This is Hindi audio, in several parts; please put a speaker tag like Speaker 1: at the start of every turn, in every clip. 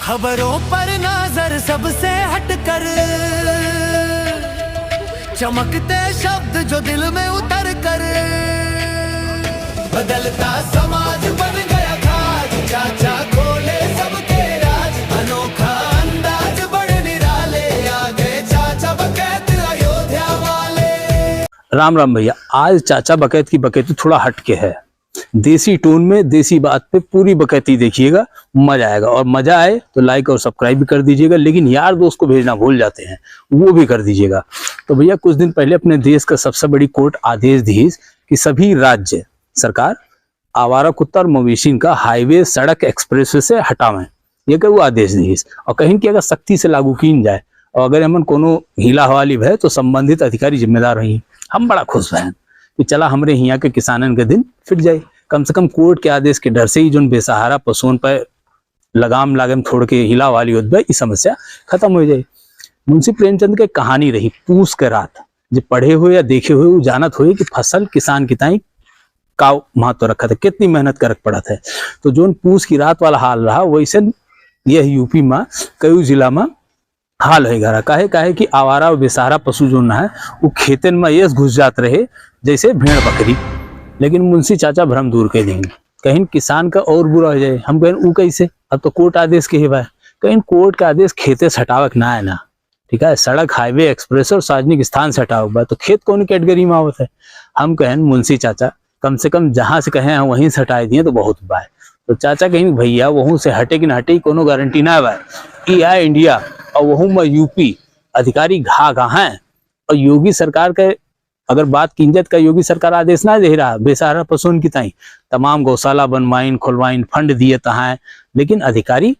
Speaker 1: खबरों पर नजर सबसे हटकर, चमकते शब्द जो दिल में उतर कर, बदलता समाज बन गया खास, चाचा खोले सबके राज, अनोखा अंदाज बड़े निराले, आ गए चाचा बकैत अयोध्या वाले।
Speaker 2: राम राम भैया, आज चाचा बकैत की बकैती थोड़ा हटके है, देसी टोन में देसी बात पे पूरी बकैती देखिएगा, मजा आएगा। और मजा आए तो लाइक और सब्सक्राइब भी कर दीजिएगा, लेकिन यार दोस्त को भेजना भूल जाते हैं, वो भी कर दीजिएगा। तो भैया कुछ दिन पहले अपने देश का सबसे बड़ी कोर्ट आदेश दी कि सभी राज्य सरकार आवारा कुत्ता और मवेशी का हाईवे सड़क एक्सप्रेसवे से हटावें, ये वो आदेश दी। और कहीं कि अगर सख्ती से लागू की जाए और अगर हमन कोनो हीला हवाली भय तो संबंधित अधिकारी जिम्मेदार रही। हम बड़ा खुश हैं कि चला हमरे यहाँ के किसानन के दिन फिट जाए। कम से कम कोर्ट के आदेश के डर से ही जो बेसहारा पशुओं पर लगाम लागम छोड़ के हिला वाली होती है, इस समस्या खत्म हो जाए। मुंशी प्रेमचंद के कहानी रही पूस के रात, जो पढ़े हुए या देखे हुए वो जानत हुए कि फसल किसान की ताई का महत्व रखा था, कितनी मेहनत कर पड़ा था। तो जो पूस की रात वाला हाल रहा वैसे यह यूपी में कई जिला में हाल है रहा। काहे कि आवारा और बेसहारा पशु जो ना है वो खेतन में ये घुस जात रहे जैसे भेड़ बकरी। लेकिन मुंशी चाचा भ्रम दूर के देंगे, कहीं किसान का और बुरा हो जाए। हम कहें वो कैसे, अब तो कोर्ट आदेश के है, कहीं कोर्ट का आदेश खेते से हटावक ना है ना, ठीक है। सड़क हाईवे एक्सप्रेस और सार्वजनिक स्थान से हटावक बा, तो खेत कौन कैटेगरी में आवत है। हम कहें मुंशी चाचा कम से कम जहां से कहें वहीं से हटाए दिए तो बहुत बा। तो चाचा कहीं भैया वहू से हटे कि ना हटे कोनो गारंटी ना बा। है इंडिया और वहू में यूपी अधिकारी घा है। और योगी सरकार के अगर बात की जाए का योगी सरकार आदेश ना दे रहा बेसहारा पशुओं की ताई तमाम गौशाला बनवाइन खोलवाइन फंड दिए तहां, लेकिन अधिकारी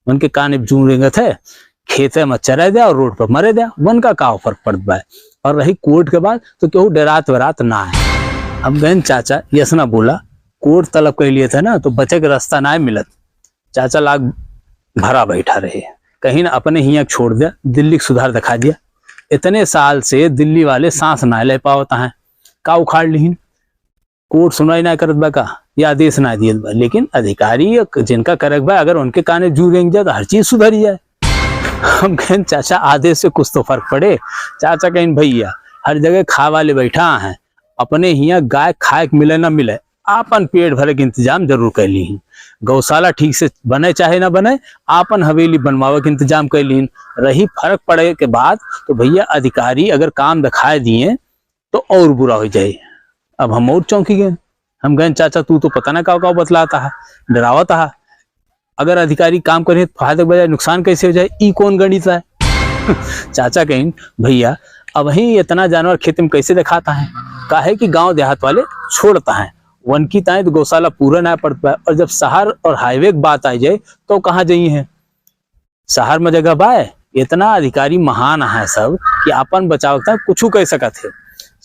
Speaker 2: उनके कान जू रेंगत है, खेते में चरे दिया और रोड पर मरे दिया, वन का का फर्क पड़ता है। और रही कोर्ट के बाद तो क्यों डरात वरात ना है। हम गहन चाचा यस ना बोला, कोर्ट तलब कर लिए थे ना तो बचे के रास्ता ना मिलत। चाचा लाग भरा बैठा रहे, कहीं ना अपने ही छोड़ दिया, दिल्ली सुधार दिखा दिया। इतने साल से दिल्ली वाले सांस ना ले पावता है, का उखाड़ ली कोर्ट सुनवाई ना करत बा का या आदेश ना दिए बा। लेकिन अधिकारी जिनका करक बा अगर उनके काने जू रेंग जाए तो हर चीज सुधर जाए। हम कहें चाचा आदेश से कुछ तो फर्क पड़े। चाचा कहें भैया हर जगह खा वाले बैठा है, अपने यहाँ गाय खाए मिले ना मिले आपन पेट भरे के इंतजाम जरूर कर ली। गौशाला ठीक से बने चाहे ना बने, आपन हवेली बनवावे के इंतजाम कर ली। रही फर्क पड़े के बाद तो भैया अधिकारी अगर काम दिखाए दिए तो और बुरा हो जाए। अब हम और चौंकी गए। हम गए चाचा तू तो पता ना का बतलाता है, डरावता है। अगर अधिकारी काम करे तो फायदे के बजाय नुकसान कैसे हो जाए, ई कौन गणित है। चाचा कहें भैया अब ही इतना जानवर खेत में कैसे दिखाता है, काहे कि गांव देहात वाले छोड़ता है, वन की ताए तो गौशाला पूरा ना पड़ता है। और जब शहर और हाईवे की बात आ जाए तो कहाँ जाइए है, शहर में जगह बाय इतना अधिकारी महान है सब कि अपन बचाव कुछ कह सकत है।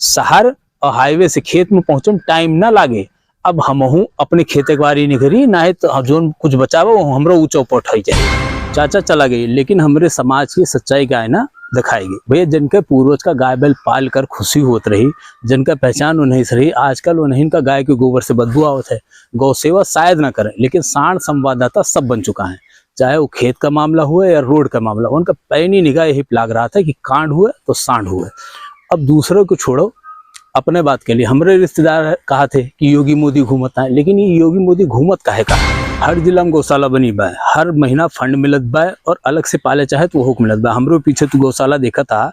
Speaker 2: शहर और हाईवे से खेत में पहुंचने टाइम ना लागे। अब हमहू अपने खेत के बारी नहीं करी ना है तो जो कुछ बचावा वो हमरो ऊंचा ऊपर उठाई जाए। चाचा चला गई, लेकिन हमारे समाज की सच्चाई का है ना दिखाएगी। भैया जिनके पूर्वज का गाय बैल पाल कर खुशी होत रही, जिनका पहचान उन्हीं से रही, आजकल उन्हीं का गाय के गोबर से बदबू आवत है। गौ सेवा शायद ना करें, लेकिन सांड संवाददाता सब बन चुका है। चाहे वो खेत का मामला हुआ या रोड का मामला, उनका पैनी निगाह यही लाग रहा था कि कांड हुए तो सांड हुए। अब दूसरों को छोड़ो, अपने बात के लिए हमारे रिश्तेदार कहा थे कि योगी मोदी घूमत है, लेकिन ये योगी मोदी घूमत काहे का? हर जिला में गौशाला बनी बा, हर महीना फंड मिलत बा और अलग से पाले चाहे तो वो मिलत बा। हमरो पीछे तो गौशाला देखा था,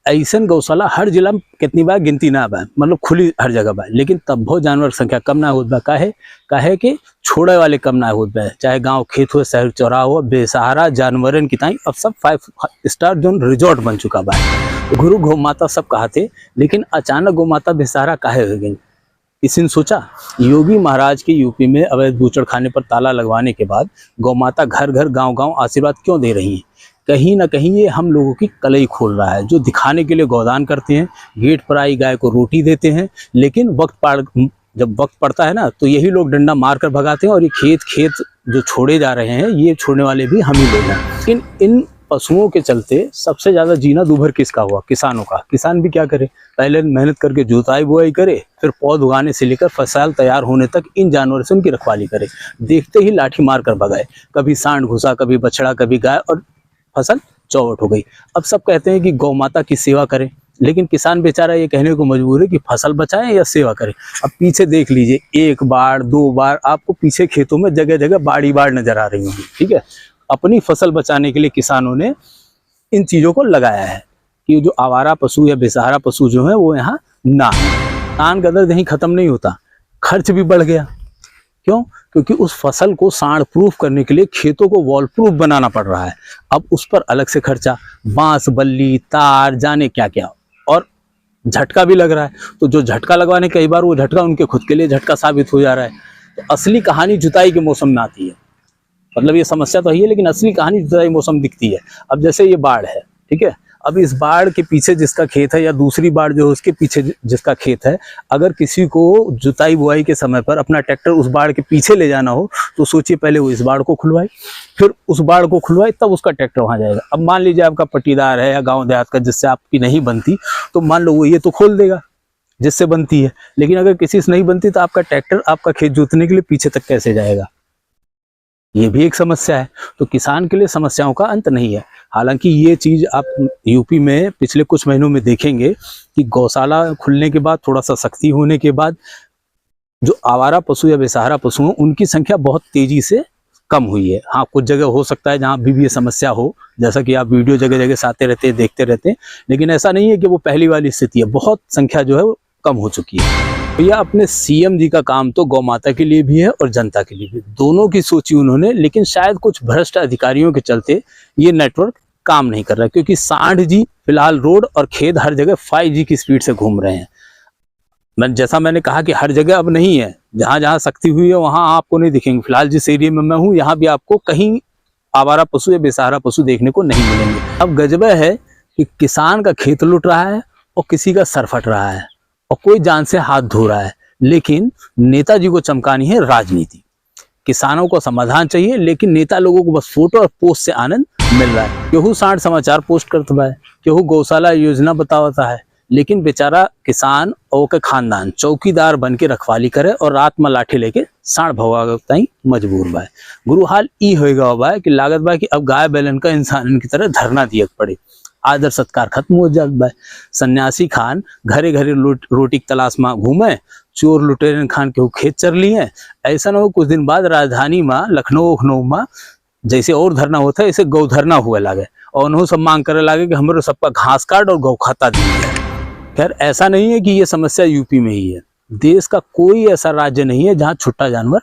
Speaker 2: ऐसन गौशाला हर जिला में कितनी बार गिनती ना बा, मतलब खुली हर जगह बा, लेकिन तब बहुत जानवर संख्या कम ना होत बा। काहे कि छोड़े वाले कम ना होत बा। चाहे गांव खेत हो, शहर चौराहा हो, बेसहारा जानवरन की ताई अब सब 5 स्टार जोन रिजॉर्ट बन चुका बा। गुरु गौ माता सब कहा थे, लेकिन अचानक गौ माता बेसहारा काहे हो गई? किसी ने सोचा? योगी महाराज के यूपी में अवैध बूचड़खाने पर ताला लगवाने के बाद गौ माता घर घर गांव गांव आशीर्वाद क्यों दे रही हैं? कहीं ना कहीं ये हम लोगों की कलई खोल रहा है। जो दिखाने के लिए गौदान करते हैं, गेट पर आई गाय को रोटी देते हैं, लेकिन जब वक्त पड़ता है ना तो यही लोग डंडा मार कर भगाते हैं। और ये खेत जो छोड़े जा रहे हैं, ये छोड़ने वाले भी हम ही लोग हैं। लेकिन इन पशुओं के चलते सबसे ज्यादा जीना दूभर किसका हुआ? किसानों का। किसान भी क्या करे? पहले मेहनत करके जुताई बुआई करे, फिर पौध उगाने से लेकर फसल तैयार होने तक इन जानवरों से उनकी रखवाली करे। देखते ही लाठी मार कर भगाए, कभी सांड घुसा, कभी बछड़ा, कभी गाय, और फसल चौवट हो गई। अब सब कहते हैं कि गौ माता की सेवा करें, लेकिन किसान बेचारा ये कहने को मजबूर है कि फसल बचाएं या सेवा करें। अब पीछे देख लीजिए, 1 बार 2 बार आपको पीछे खेतों में जगह जगह बाड़ी बाढ़ नजर आ रही होगी। ठीक है, अपनी फसल बचाने के लिए किसानों ने इन चीजों को लगाया है कि जो आवारा पशु या बेसहारा पशु जो है वो यहाँ ना है। तान गदर कहीं खत्म नहीं होता, खर्च भी बढ़ गया। क्यों? क्योंकि उस फसल को सांड प्रूफ करने के लिए खेतों को वॉल प्रूफ बनाना पड़ रहा है। अब उस पर अलग से खर्चा, बांस, बल्ली, तार, जाने क्या क्या, और झटका भी लग रहा है। तो जो झटका लगवाने, कई बार वो झटका उनके खुद के लिए झटका साबित हो जा रहा है। तो असली कहानी जुताई के मौसम में आती है। मतलब ये समस्या तो है, लेकिन असली कहानी जुताई मौसम दिखती है। अब जैसे ये बाढ़ है, ठीक है, अब इस बाढ़ के पीछे जिसका खेत है या दूसरी बाढ़ जो है उसके पीछे जिसका खेत है, अगर किसी को जुताई बुआई के समय पर अपना ट्रैक्टर उस बाढ़ के पीछे ले जाना हो तो सोचिए, पहले वो इस बाढ़ को खुलवाए, फिर उस बाढ़ को खुलवाए, तब उसका ट्रैक्टर वहां जाएगा। अब मान लीजिए आपका पट्टीदार है या गाँव देहात का जिससे आपकी नहीं बनती, तो मान लो वो ये तो खोल देगा जिससे बनती है, लेकिन अगर किसी से नहीं बनती तो आपका ट्रैक्टर आपका खेत जोतने के लिए पीछे तक कैसे जाएगा? ये भी एक समस्या है। तो किसान के लिए समस्याओं का अंत नहीं है। हालांकि ये चीज आप यूपी में पिछले कुछ महीनों में देखेंगे कि गौशाला खुलने के बाद, थोड़ा सा सख्ती होने के बाद, जो आवारा पशु या बेसहारा पशु हैं उनकी संख्या बहुत तेजी से कम हुई है। हाँ, कुछ जगह हो सकता है जहाँ अभी भी ये समस्या हो, जैसा कि आप वीडियो जगह जगह से आते रहते हैं, देखते रहते हैं, लेकिन ऐसा नहीं है कि वो पहली वाली स्थिति है। बहुत संख्या जो है वो कम हो चुकी है। भैया अपने सीएम जी का काम तो गौ माता के लिए भी है और जनता के लिए भी, दोनों की सोची उन्होंने, लेकिन शायद कुछ भ्रष्ट अधिकारियों के चलते ये नेटवर्क काम नहीं कर रहा है। क्योंकि सांड जी फिलहाल रोड और खेत हर जगह 5G की स्पीड से घूम रहे हैं। जैसा मैंने कहा कि हर जगह अब नहीं है, जहां जहां सख्ती हुई है वहां आपको नहीं दिखेंगे। फिलहाल जिस एरिया में मैं हूँ यहाँ भी आपको कहीं आवारा पशु या बेसहारा पशु देखने को नहीं मिलेंगे। अब गजबा है कि किसान का खेत लुट रहा है और किसी का सर फट रहा है और कोई जान से हाथ धो रहा है, लेकिन नेताजी को चमकानी है राजनीति। किसानों को समाधान चाहिए, लेकिन नेता लोगों को बस फोटो और पोस्ट से आनंद मिल रहा है। केहू सांड समाचार पोस्ट करता है, केहू गौशाला योजना बताता है, लेकिन बेचारा किसान और के खानदान चौकीदार बन के रखवाली करे और रात में लाठी लेके सांड भगवाता ही मजबूर बा। गुरु हाल ई होगा बा कि लागत बा कि अब गाय बैलन का इंसान की तरह धरना दिया पड़े, आदर सत्कार खत्म हो जात बा। सन्यासी खान घरे घरे रोटी की तलाश में घूमे, चोर लुटेरन खान के खेत चर लिए। ऐसा न हो कुछ दिन बाद राजधानी में लखनऊ में जैसे और धरना होता है, ऐसे गौ धरना हुए लागे और उन्होंने सब मांग करे लागे कि हमारे सबका घास काट और गौ खाता दिए। खैर ऐसा नहीं है कि ये समस्या यूपी में ही है। देश का कोई ऐसा राज्य नहीं है जहाँ छुट्टा जानवर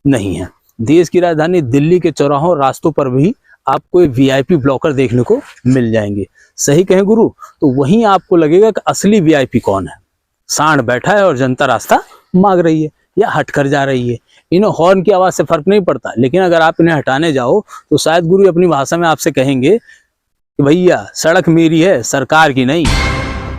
Speaker 2: नहीं है। देश की राजधानी दिल्ली के चौराहों रास्तों पर भी आपको VIP ब्लॉकर देखने को मिल जाएंगे। सही कहें गुरु, तो वहीं आपको लगेगा कि असली VIP कौन है। सांड बैठा है और जनता रास्ता मांग रही है या हटकर जा रही है। इन्हें हॉर्न की आवाज से फर्क नहीं पड़ता, लेकिन अगर आप इन्हें हटाने जाओ तो शायद गुरु अपनी भाषा में आपसे कहेंगे कि भैया सड़क मेरी है, सरकार की नहीं।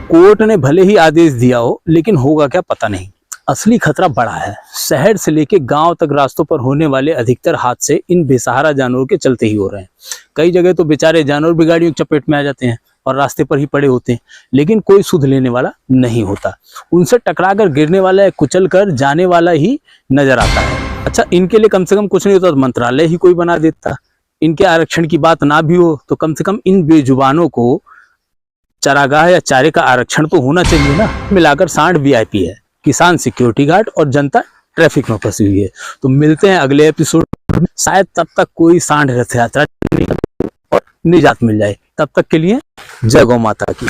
Speaker 2: कोर्ट ने भले ही आदेश दिया हो, लेकिन होगा क्या पता नहीं। असली खतरा बड़ा है। शहर से लेके गांव तक रास्तों पर होने वाले अधिकतर हादसे इन बेसहारा जानवरों के चलते ही हो रहे हैं। कई जगह तो बेचारे जानवर भी गाड़ियों की चपेट में आ जाते हैं और रास्ते पर ही पड़े होते हैं, लेकिन कोई सुध लेने वाला नहीं होता। उनसे टकरा कर गिरने वाला या कुचल कर जाने वाला ही नजर आता है। अच्छा, इनके लिए कम से कम कुछ नहीं होता तो मंत्रालय ही कोई बना देता। इनके आरक्षण की बात ना भी हो तो कम से कम इन बेजुबानों को चरागाह या चारे का आरक्षण तो होना चाहिए ना। मिलाकर सांड वीआईपी है, किसान सिक्योरिटी गार्ड और जनता ट्रैफिक में फंसी हुई है। तो मिलते हैं अगले एपिसोड में, शायद तब तक कोई सांड रथ यात्रा और निजात मिल जाए। तब तक के लिए जय गौ माता की।